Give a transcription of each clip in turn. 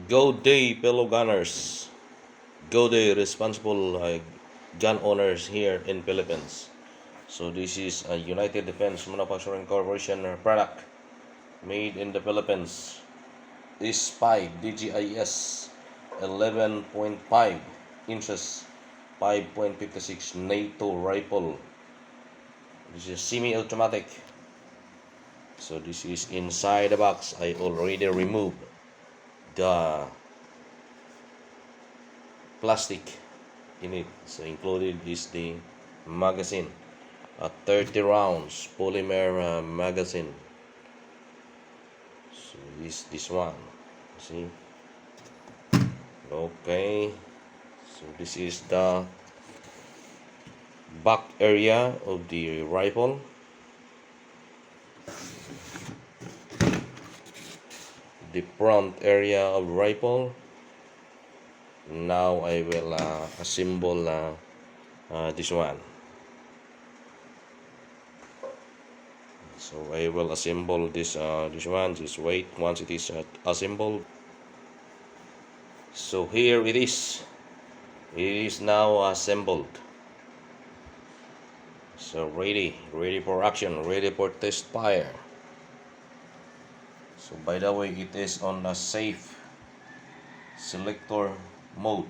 Go day, fellow gunners. Go day, responsible gun owners here in Philippines. So this is a United Defense Manufacturing Corporation product made in the Philippines. This spy DGIS 11.5 inches 5.56 NATO rifle. This is semi-automatic. So this is inside the box. I already removed the plastic in it. So included is the magazine, a 30 rounds polymer magazine. So this one, see. Okay, so this is the back area of the rifle. The front area of rifle. Now I will assemble this one. So I will assemble this one. Just wait once it is assembled. So here it is. It is now assembled. So ready for action, ready for test fire. So by the way, it is on a safe selector mode,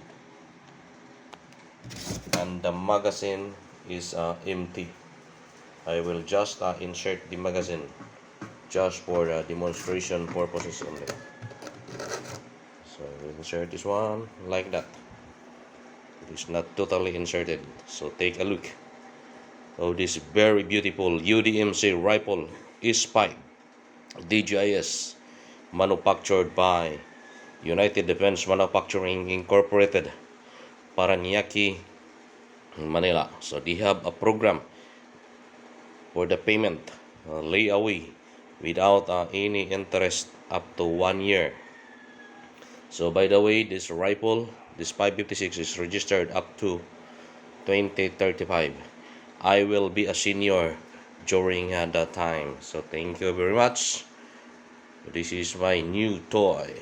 and the magazine is empty. I will just insert the magazine just for demonstration purposes only. So we'll insert this one like that. It is not totally inserted. So take a look of this very beautiful UDMC rifle E-Spy DGIS, manufactured by United Defense Manufacturing Incorporated, Paranaque, Manila. So they have a program for the payment layaway without any interest up to 1 year. So by the way, this rifle, this 556, is registered up to 2035. I will be a senior during that time. So thank you very much. This is my new toy.